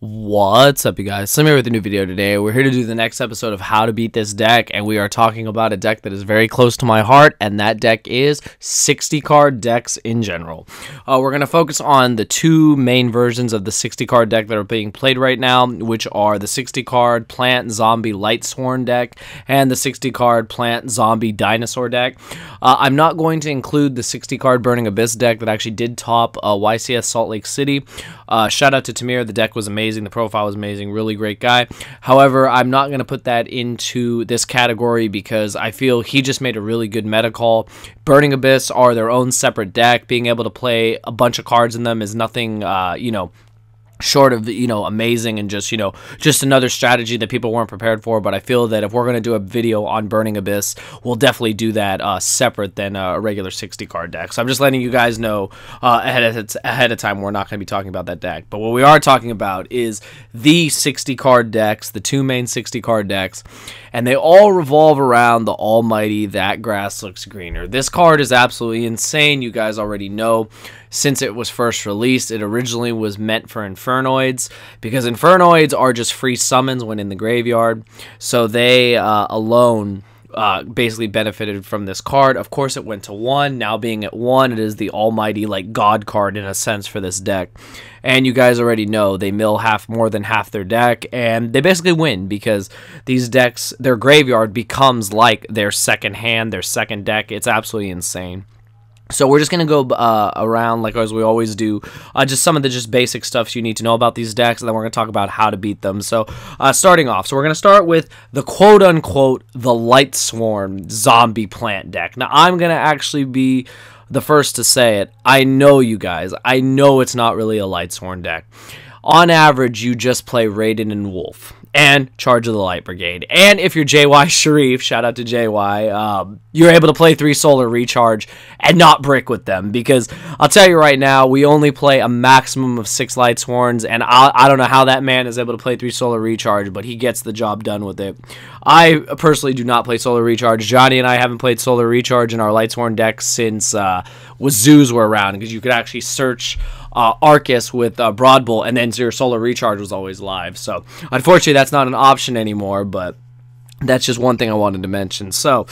What's up, you guys? Slim here with a new video today. We're here to do the next episode of how to beat this deck, and we are talking about a deck that is very close to my heart, and that deck is 60 card decks in general. We're going to focus on the two main versions of the 60 card deck that are being played right now, which are the 60 card Plant Zombie Lightsworn deck and the 60 card Plant Zombie Dinosaur deck. I'm not going to include the 60 card Burning Abyss deck that actually did top YCS Salt Lake City. Shout out to Tamir, the deck was amazing. The profile was amazing, really great guy. However, I'm not going to put that into this category because I feel he just made a really good meta call. Burning Abyss are their own separate deck. Being able to play a bunch of cards in them is nothing, short of, amazing and just another strategy that people weren't prepared for. But I feel that if we're going to do a video on Burning Abyss, we'll definitely do that separate than a regular 60 card deck. So I'm just letting you guys know ahead of time we're not going to be talking about that deck. But what we are talking about is the 60 card decks, the two main 60 card decks, and they all revolve around the almighty That Grass Looks Greener. This card is absolutely insane. You guys already know. Since it was first released, it originally was meant for Infernoids, because Infernoids are just free summons when in the graveyard, so they alone basically benefited from this card. Of course, it went to 1. Now being at 1, it is the almighty, God card in a sense for this deck. And you guys already know they mill more than half their deck, and they basically win because these decks, their graveyard becomes like their second hand, their second deck. It's absolutely insane. So we're just going to go around like as we always do, just some of the basic stuff you need to know about these decks, and then we're going to talk about how to beat them. So starting off, so we're going to start with the quote-unquote the Lightsworn Zombie Plant deck. Now, I'm going to actually be the first to say it. I know you guys. I know it's not really a Lightsworn deck. On average, you just play Raiden and Wolf and Charge of the Light Brigade. And if you're JY Sharif, shout out to JY, you're able to play 3 Solar Recharge and not brick with them. Because I'll tell you right now, we only play a maximum of 6 Lightsworns, and I don't know how that man is able to play 3 Solar Recharge, but he gets the job done with it. I personally do not play Solar Recharge. Johnny and I haven't played Solar Recharge in our Lightsworn deck since Wazoos were around, because you could actually search Arcus with Broad Bolt, and then your Solar Recharge was always live. So unfortunately that's not an option anymore, but that's just one thing I wanted to mention. So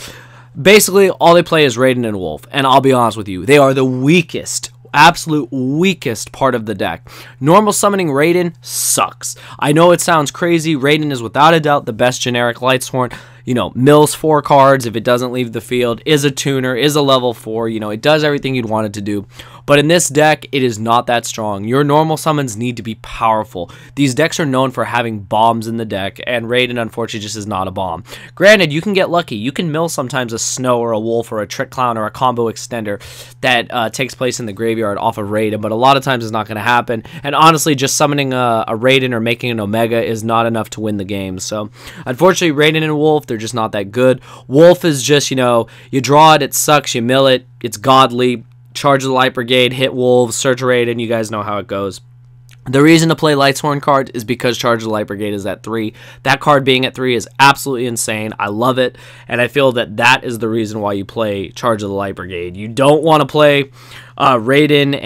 basically all they play is Raiden and Wolf, and I'll be honest with you, they are the weakest, absolute weakest part of the deck. Normal summoning Raiden sucks. I know it sounds crazy. Raiden is without a doubt the best generic Lightsworn. Mills 4 cards if it doesn't leave the field, is a tuner, is a level 4, it does everything you'd want it to do. But in this deck, it is not that strong. Your normal summons need to be powerful. These decks are known for having bombs in the deck, and Raiden, unfortunately, just is not a bomb. Granted, you can get lucky. You can mill sometimes a Snow or a Wolf or a Trick Clown or a combo extender that takes place in the graveyard off of Raiden, but a lot of times it's not going to happen. And honestly, just summoning a Raiden or making an Omega is not enough to win the game. So, unfortunately, Raiden and Wolf, they're just not that good. Wolf is just, you draw it sucks, you mill it, it's godly. Charge of the Light Brigade, hit Wolves, search Raiden, you guys know how it goes. The reason to play Lightsworn card is because Charge of the Light Brigade is at 3. That card being at 3 is absolutely insane. I love it, and I feel that that is the reason why you play Charge of the Light Brigade. You don't want to play Raiden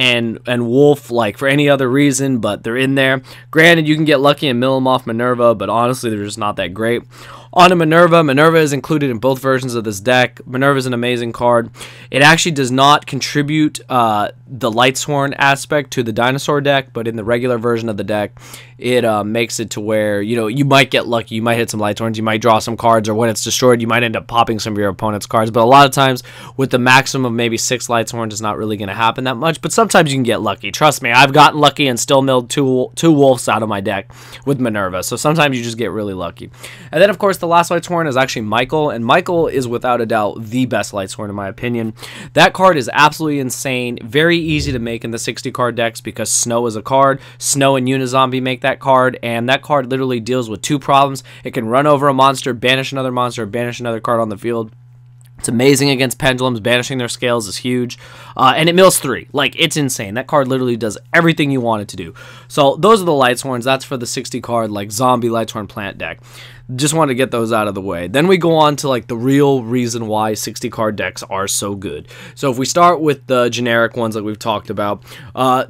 and Wolf for any other reason, but they're in there. Granted, you can get lucky and mill them off Minerva, but honestly, they're just not that great. On to Minerva. Minerva is included in both versions of this deck. Minerva is an amazing card. It actually does not contribute the Lightsworn aspect to the Dinosaur deck, but in the regular version of the deck, it makes it to where, you might get lucky. You might hit some Lightsworns, you might draw some cards, or when it's destroyed, you might end up popping some of your opponent's cards. But a lot of times, with the maximum of maybe 6 Lightsworns, it's not really going to happen that much, but sometimes you can get lucky. Trust me, I've gotten lucky and still milled two Wolves out of my deck with Minerva, so sometimes you just get really lucky. And then, of course, the last Lightsworn is actually Michael, and Michael is without a doubt the best Lightsworn in my opinion. That card is absolutely insane, very easy to make in the 60 card decks because Snow is a card. Snow and Unizombie make that card, and that card literally deals with 2 problems. It can run over a monster, banish another monster, banish another card on the field. It's amazing against pendulums. Banishing their scales is huge. And it mills 3. Like, it's insane. That card literally does everything you want it to do. So those are the Lightsworns. That's for the 60 card, like, zombie Lightsworn plant deck. Just wanted to get those out of the way. Then we go on to, like, the real reason why 60 card decks are so good. So if we start with the generic ones like we've talked about,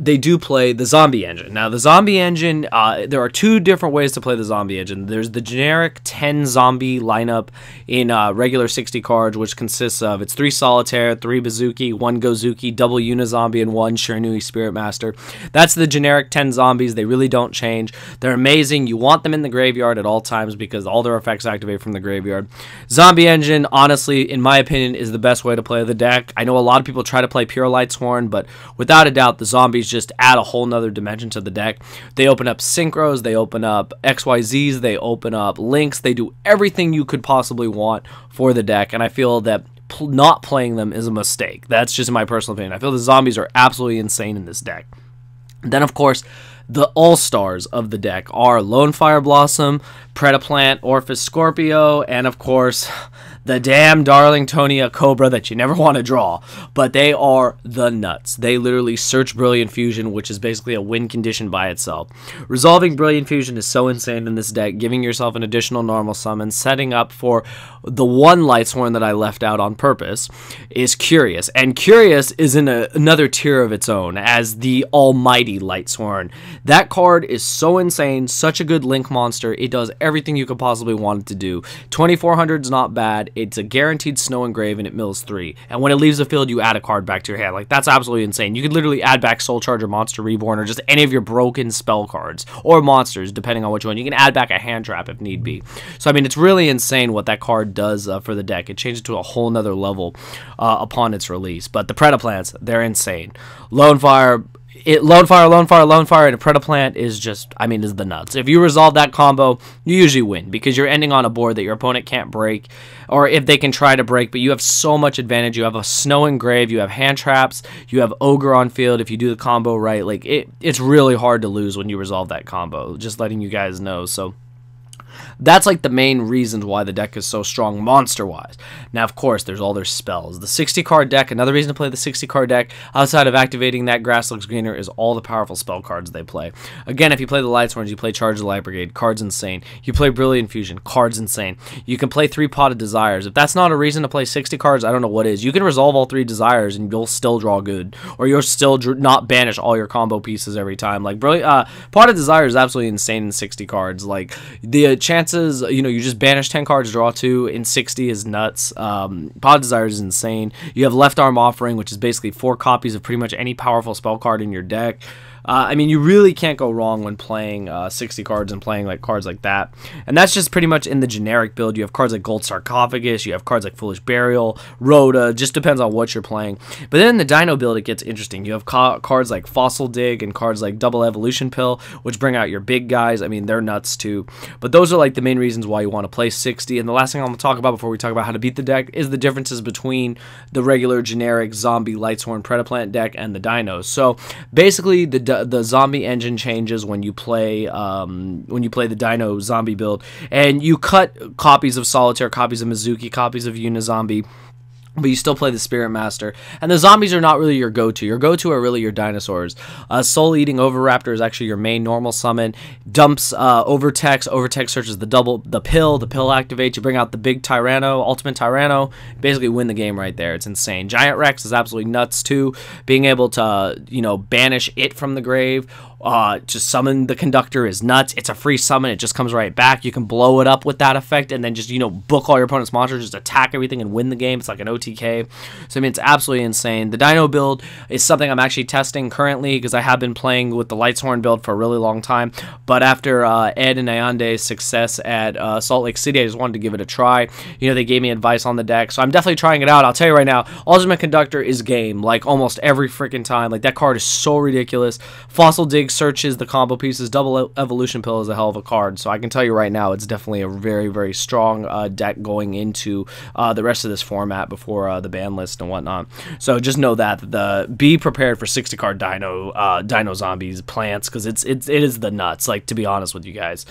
they do play the zombie engine. Now, the zombie engine, there are 2 different ways to play the zombie engine. There's the generic 10 zombie lineup in regular 60 cards, which consists of, it's 3 Solitaire, 3 Bazooki, 1 Gozuki, double Unizombie, and 1 Shiranui Spirit Master. That's the generic 10 zombies. They really don't change. They're amazing. You want them in the graveyard at all times because all their effects activate from the graveyard. Zombie engine, honestly, in my opinion, is the best way to play the deck. I know a lot of people try to play pure Lightsworn, but without a doubt, the zombies just add a whole nother dimension to the deck. They open up synchros, they open up XYZs, they open up links, they do everything you could possibly want for the deck, and I feel that not playing them is a mistake. That's just my personal opinion. I feel the zombies are absolutely insane in this deck. And then, of course, the all-stars of the deck are Lone Fire Blossom, Predaplant, Orphis Scorpio, and, of course, the damn Darlingtonia Cobra that you never want to draw. But they are the nuts. They literally search Brilliant Fusion, which is basically a win condition by itself. Resolving Brilliant Fusion is so insane in this deck, giving yourself an additional normal summon, setting up for the one Lightsworn that I left out on purpose, is Curious. And Curious is in another tier of its own as the almighty Lightsworn. That card is so insane, such a good link monster. It does everything you could possibly want it to do. 2400 is not bad. It's a guaranteed snow engrave, and it mills 3. And when it leaves the field, you add a card back to your hand. Like, that's absolutely insane. You could literally add back Soul Charger, Monster Reborn, or just any of your broken spell cards, or monsters, depending on which one. You can add back a hand trap if need be. So, I mean, it's really insane what that card does for the deck. It changes to a whole nother level upon its release. But the Predaplants, they're insane. Lone Fire, and a Predaplant is just, I mean, is the nuts. If you resolve that combo, you usually win because you're ending on a board that your opponent can't break, or if they can try to break, but you have so much advantage. You have a Snow Engrave, you have hand traps, you have Ogre on field if you do the combo right. Like, it's really hard to lose when you resolve that combo, just letting you guys know. So that's like the main reasons why the deck is so strong monster-wise. Now, of course, there's all their spells. The 60-card deck, another reason to play the 60-card deck, outside of activating that Grass Looks Greener, is all the powerful spell cards they play. Again, if you play the Lightsworns, you play Charge the Light Brigade, cards insane. You play Brilliant Fusion, cards insane. You can play 3 Potted Desires. If that's not a reason to play 60 cards, I don't know what is. You can resolve all 3 Desires, and you'll still draw good. Or you'll still not banish all your combo pieces every time. Like, Potted Desire is absolutely insane in 60 cards. Like, the chances, you know, you just banish 10 cards, draw 2 in 60 is nuts. Pod Desire is insane. You have Left Arm Offering, which is basically 4 copies of pretty much any powerful spell card in your deck. I mean, you really can't go wrong when playing 60 cards and playing like cards like that. And that's just pretty much in the generic build. You have cards like Gold Sarcophagus, you have cards like Foolish Burial, Rhoda, just depends on what you're playing. But then in the Dino build, it gets interesting. You have cards like Fossil Dig and cards like Double Evolution Pill, which bring out your big guys. I mean, they're nuts too. But those are like the main reasons why you want to play 60. And the last thing I'm going to talk about before we talk about how to beat the deck is the differences between the regular generic zombie Lightsworn Predaplant deck and the Dinos. So basically, the zombie engine changes when you play the Dino zombie build, and you cut copies of Solitaire, copies of Mizuki, copies of Unizombie, but you still play the Spirit Master. And the zombies are not really your go-to. Your go-to are really your dinosaurs. Soul-Eating Overraptor is actually your main normal summon. Dumps Overtext. Overtext searches the pill. The pill activates. You bring out the big Tyranno, Ultimate Tyranno. Basically win the game right there. It's insane. Giant Rex is absolutely nuts too. Being able to, you know, banish it from the grave. Just summon the Conductor is nuts. It's a free summon. It just comes right back. You can blow it up with that effect and then just, you know, book all your opponent's monsters, just attack everything and win the game. It's like an OTK. So, I mean, it's absolutely insane. The Dino build is something I'm actually testing currently because I have been playing with the Lightsworn build for a really long time. But after Ed and Ayande's success at Salt Lake City, I just wanted to give it a try. You know, they gave me advice on the deck. So I'm definitely trying it out. I'll tell you right now, Ultimate Conductor is game. Like, almost every freaking time. Like, that card is so ridiculous. Fossil Dig searches the combo pieces. Double Evolution Pill is a hell of a card, so I can tell you right now it's definitely a very, very strong deck going into the rest of this format before the ban list and whatnot. So just know that be prepared for 60 card Dino zombies plants, because it is the nuts, like, to be honest with you guys.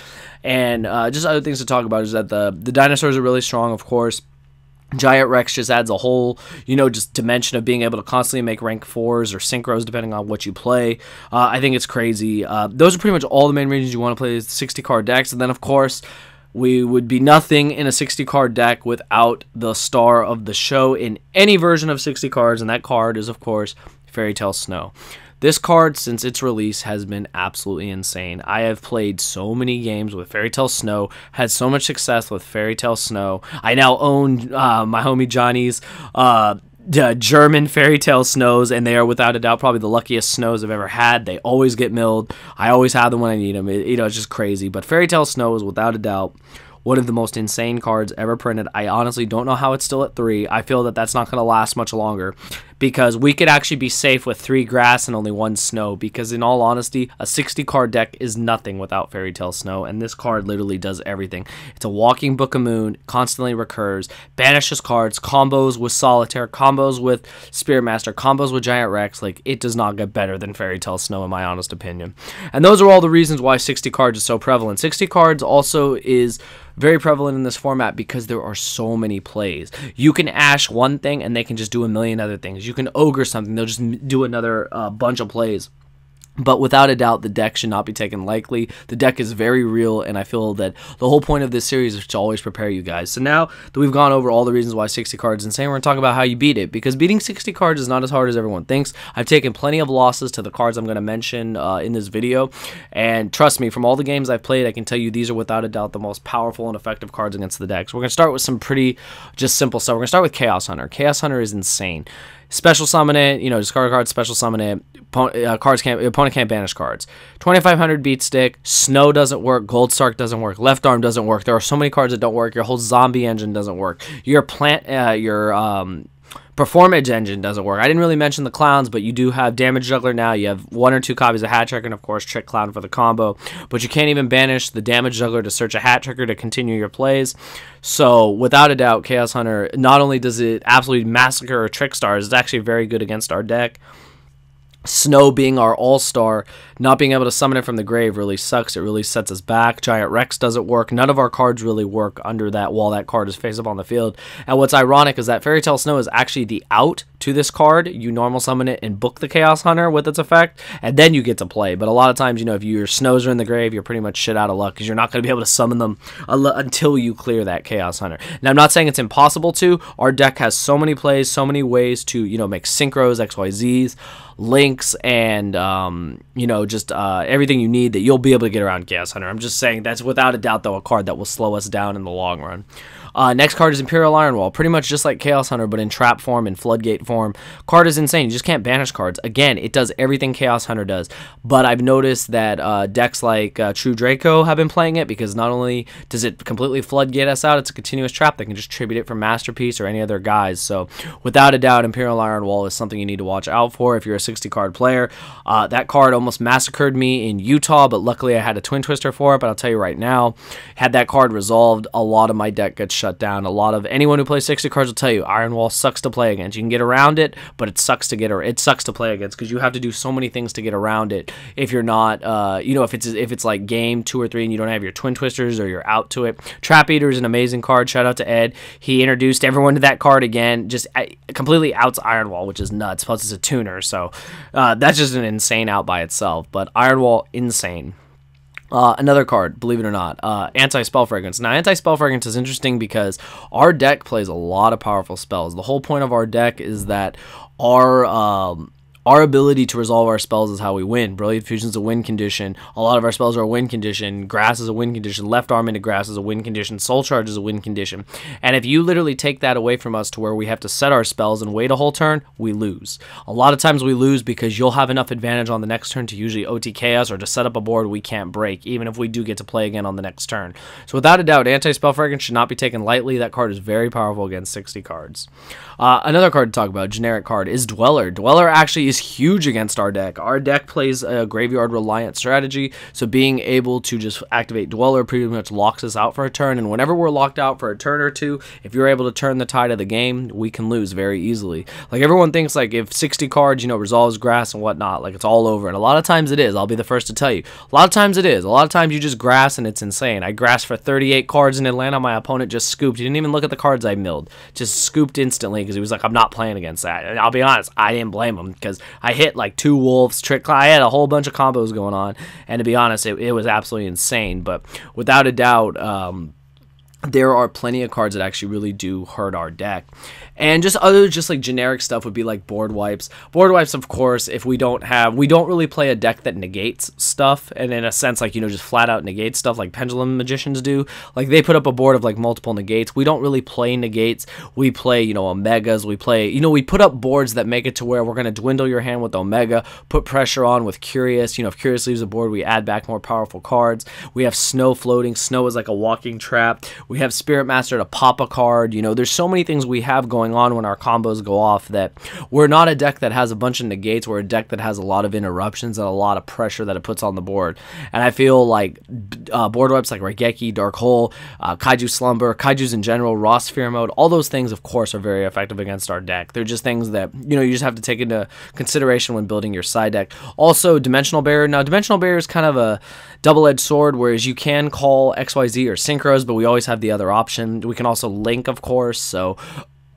And just other things to talk about is that the dinosaurs are really strong, of course. Giant Rex just adds a whole, just dimension of being able to constantly make rank 4s or synchros depending on what you play. I think it's crazy. Those are pretty much all the main reasons you want to play these 60-card decks. And then, of course, we would be nothing in a 60-card deck without the star of the show in any version of 60 cards, and that card is, of course, Fairy Tale Snow. This card, since its release, has been absolutely insane. I have played so many games with Fairy Tale Snow, had so much success with Fairy Tale Snow. I now own my homie Johnny's German Fairy Tale Snows, and they are without a doubt probably the luckiest snows I've ever had. They always get milled. I always have them when I need them. It's just crazy. But Fairy Tale Snow is without a doubt one of the most insane cards ever printed. I honestly don't know how it's still at 3. I feel that that's not going to last much longer, because we could actually be safe with 3 grass and only 1 snow, because in all honesty, a 60-card deck is nothing without Fairy Tale Snow, and this card literally does everything. It's a walking Book of Moon, constantly recurs, banishes cards, combos with Solitaire, combos with Spirit Master, combos with Giant Rex. Like, it does not get better than Fairy Tale Snow in my honest opinion. And those are all the reasons why 60 cards is so prevalent. 60 cards also is very prevalent in this format because there are so many plays. You can Ash one thing and they can just do a million other things. You can Ogre something, they'll just do another bunch of plays. But without a doubt, the deck should not be taken lightly. The deck is very real, and I feel that the whole point of this series is to always prepare you guys. So now that we've gone over all the reasons why 60 cards is insane, we're going to talk about how you beat it, because beating 60 cards is not as hard as everyone thinks. I've taken plenty of losses to the cards I'm going to mention in this video, and trust me, from all the games I've played, I can tell you these are without a doubt the most powerful and effective cards against the deck. So we're going to start with some pretty just simple stuff. We're going to start with Chaos Hunter. Chaos Hunter is insane. Special summon it, discard a card, special summon it. Opponent can't banish cards. 2500 beat stick. Snow doesn't work. Gold Sark doesn't work. Left arm doesn't work. There are so many cards that don't work. Your whole zombie engine doesn't work. Your Performance engine doesn't work. I didn't really mention the clowns, but you do have Damage Juggler now. You have 1 or 2 copies of Hat Trick, and of course Trick Clown for the combo. But you can't even banish the Damage Juggler to search a Hat Tricker to continue your plays. So without a doubt, Chaos Hunter, not only does it absolutely massacre our Trick Stars, it's actually very good against our deck. Snow being our all-star, not being able to summon it from the grave really sucks. It really sets us back. Giant Rex doesn't work. None of our cards really work under that while that card is face up on the field. And what's ironic is that Fairy Tale Snow is actually the out to this card. You normal summon it and book the Chaos Hunter with its effect, and then you get to play. But a lot of times, if your Snows are in the grave, you're pretty much shit out of luck, because you're not going to be able to summon them until you clear that Chaos Hunter. Now, I'm not saying it's impossible to. Our deck has so many plays, so many ways to, make synchros, XYZs, links, and everything you need that you'll be able to get around Chaos Hunter. I'm just saying that's without a doubt, though, a card that will slow us down in the long run. Next card is Imperial Ironwall, pretty much just like Chaos Hunter, but in trap form and floodgate form. Card is insane. You just can't banish cards. Again, it does everything Chaos Hunter does, but I've noticed that decks like True Draco have been playing it, because not only does it completely floodgate us out, it's a continuous trap that can just tribute it from Masterpiece or any other guys. So without a doubt, Imperial Ironwall is something you need to watch out for if you're a 60-card player. That card almost massacred me in Utah, but luckily I had a Twin Twister for it. But I'll tell you right now, had that card resolved, a lot of my deck gets shut down. A lot of anyone who plays 60 cards will tell you Ironwall sucks to play against. You can get around it, but it sucks to play against, because you have to do so many things to get around it. If you're not, if it's like game 2 or 3 and you don't have your Twin Twisters or you're out to it. Trap Eater is an amazing card. Shout out to Ed. He introduced everyone to that card again. Just completely outs Ironwall, which is nuts. Plus it's a tuner, so that's just an insane out by itself. But Ironwall, insane. Another card, believe it or not, Anti-Spell Fragrance. Now, Anti-Spell Fragrance is interesting because our deck plays a lot of powerful spells. The whole point of our deck is that our ability to resolve our spells is how we win. Brilliant Fusion is a win condition. A lot of our spells are a win condition. Grass is a win condition. Left arm into grass is a win condition. Soul Charge is a win condition. And if you literally take that away from us to where we have to set our spells and wait a whole turn, we lose. A lot of times we lose because you'll have enough advantage on the next turn to usually OTK us or to set up a board we can't break, even if we do get to play again on the next turn. So without a doubt, Anti-Spell Fragrance should not be taken lightly. That card is very powerful against 60 cards. Another card to talk about, generic card, is Dweller. Dweller actually is is huge against our deck. Our deck plays a graveyard reliant strategy, so being able to just activate Dweller pretty much locks us out for a turn, and whenever we're locked out for a turn or two, if you're able to turn the tide of the game, we can lose very easily. Like, everyone thinks like if 60 cards, you know, resolves grass and whatnot, like it's all over, and a lot of times it is. I'll be the first to tell you. A lot of times it is. A lot of times you just grass and it's insane. I grassed for 38 cards in Atlanta. My opponent just scooped. He didn't even look at the cards I milled. Just scooped instantly because he was like, I'm not playing against that. And I'll be honest, I didn't blame him because I hit like 2 wolves, I had a whole bunch of combos going on, and to be honest, it was absolutely insane. But without a doubt, there are plenty of cards that actually really do hurt our deck. And just other like generic stuff would be like board wipes. Board wipes, of course, if we don't really play a deck that negates stuff, and in a sense, like, you know, just flat out negates stuff like Pendulum Magicians do. Like, they put up a board of like multiple negates. We don't really play negates. We play, you know, Omegas. We play, you know, we put up boards that make it to where we're going to dwindle your hand with Omega, put pressure on with Curious. You know, if Curious leaves a board, we add back more powerful cards. We have Snow floating. Snow is like a walking trap. We have Spirit Master to pop a card. You know, there's so many things we have going on when our combos go off that we're not a deck that has a bunch of negates. We're a deck that has a lot of interruptions and a lot of pressure that it puts on the board. And I feel like board wipes like Raigeki, Dark Hole, Kaiju Slumber, Kaijus in general, Raw Sphere Mode, all those things, of course, are very effective against our deck. They're just things that, you know, you just have to take into consideration when building your side deck. Also, Dimensional Barrier. Now, Dimensional Barrier is kind of a double-edged sword, whereas you can call XYZ or Synchros, but we always have the other option. We can also link, of course, so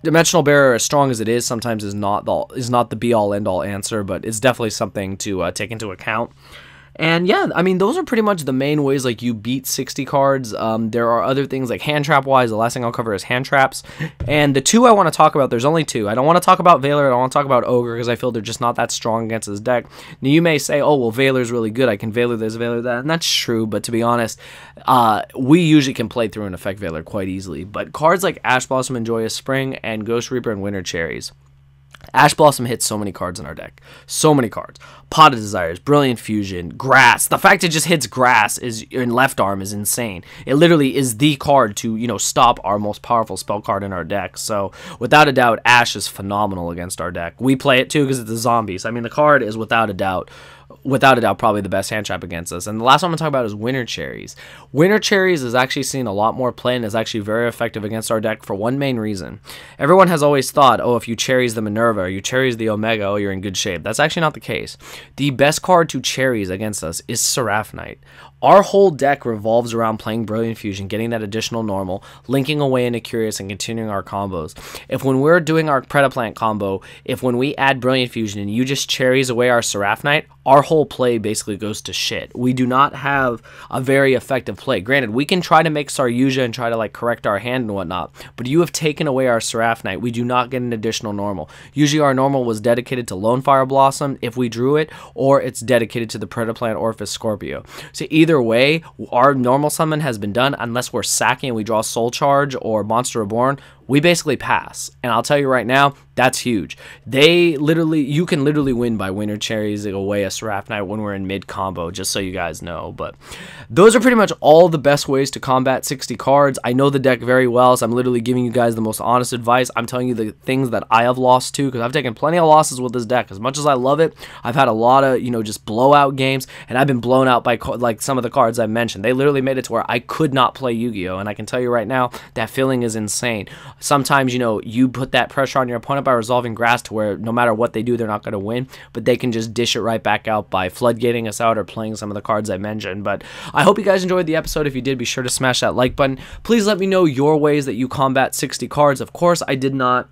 Dimensional Barrier, as strong as it is, sometimes is not the be-all, end-all answer, but it's definitely something to take into account. And yeah, I mean, those are pretty much the main ways like you beat 60 cards. There are other things like hand trap wise. The last thing I'll cover is hand traps. And the 2 I want to talk about, there's only 2. I don't want to talk about Veiler. I don't want to talk about Ogre because I feel they're just not that strong against his deck. Now, you may say, oh, well, Veiler's really good. I can Veiler this, Veiler that. And that's true. But to be honest, we usually can play through and affect Veiler quite easily. But cards like Ash Blossom and Joyous Spring and Ghost Reaper and Winter Cherries. Ash Blossom hits so many cards in our deck. So many cards. Pot of Desires, Brilliant Fusion, Grass. The fact it just hits Grass in left arm is insane. It literally is the card to, you know, stop our most powerful spell card in our deck. So, without a doubt, Ash is phenomenal against our deck. We play it too because it's a zombies. I mean, the card is without a doubt, probably the best hand trap against us. And the last one I'm going to talk about is Winter Cherries. Winter Cherries is actually seen a lot more play and is actually very effective against our deck for one main reason. Everyone has always thought, oh, if you cherries the Minerva or you cherries the Omega, oh, you're in good shape. That's actually not the case. The best card to cherries against us is Seraph Knight. Our whole deck revolves around playing Brilliant Fusion, getting that additional normal, linking away into Curious, and continuing our combos. If when we're doing our Predaplant combo, when we add Brilliant Fusion and you just cherries away our Seraph Knight, our whole play basically goes to shit. We do not have a very effective play. Granted, we can try to make Saryuja and try to like correct our hand and whatnot, but you have taken away our Seraph Knight. We do not get an additional normal. Usually our normal was dedicated to Lone Fire Blossom if we drew it, or it's dedicated to the Predaplant Orphis Scorpio. So either way, our normal summon has been done unless we're sacking and we draw Soul Charge or Monster Reborn. We basically pass. And I'll tell you right now, that's huge. You can literally win by Winter Cherries away a Seraph Knight when we're in mid combo, just so you guys know. But those are pretty much all the best ways to combat 60 cards. I know the deck very well, so I'm literally giving you guys the most honest advice. I'm telling you the things that I have lost to, because I've taken plenty of losses with this deck. As much as I love it, I've had a lot of, you know, just blowout games, and I've been blown out by like some of the cards I mentioned. They literally made it to where I could not play Yu-Gi-Oh! And I can tell you right now, that feeling is insane. Sometimes, you know, you put that pressure on your opponent by resolving Grass to where no matter what they do, they're not going to win, but they can just dish it right back out by floodgating us out or playing some of the cards I mentioned. But I hope you guys enjoyed the episode. If you did, be sure to smash that like button. Please let me know your ways that you combat 60 cards. Of course, I did not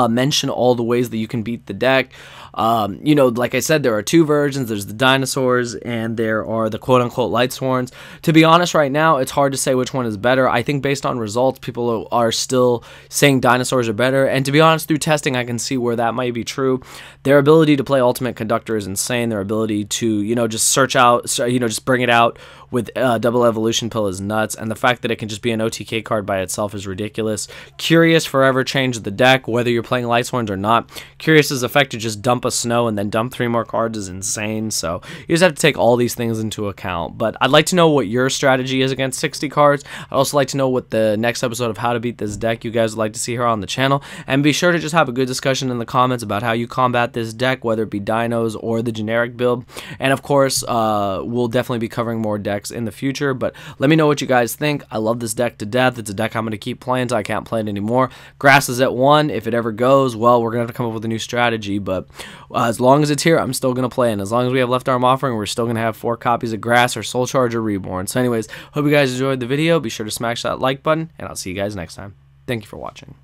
mention all the ways that you can beat the deck. You know, like I said, there are 2 versions. There's the dinosaurs and there are the quote-unquote Lightsworns. To be honest, right now, it's hard to say which one is better. I think based on results, people are still saying dinosaurs are better. And to be honest, through testing, I can see where that might be true. Their ability to play Ultimate Conductor is insane. Their ability to, you know, just search out, you know, just bring it out with Double Evolution Pill is nuts, and the fact that it can just be an OTK card by itself is ridiculous. Curious forever changed the deck, whether you're playing Lightsworns or not. Curious's effect to just dump a snow and then dump 3 more cards is insane, so you just have to take all these things into account. But I'd like to know what your strategy is against 60 cards. I'd also like to know what the next episode of How to Beat This Deck you guys would like to see here on the channel, and be sure to just have a good discussion in the comments about how you combat this deck, whether it be Dinos or the generic build. And of course, we'll definitely be covering more decks in the future, but let me know what you guys think. I love this deck to death. It's a deck I'm going to keep playing until I can't play it anymore. Grass is at 1. If it ever goes, well, we're going to have to come up with a new strategy, but as long as it's here, I'm still going to play, and as long as we have Left Arm Offering, we're still going to have 4 copies of Grass or Soul Charge or Reborn. So anyways, hope you guys enjoyed the video. Be sure to smash that like button, and I'll see you guys next time. Thank you for watching.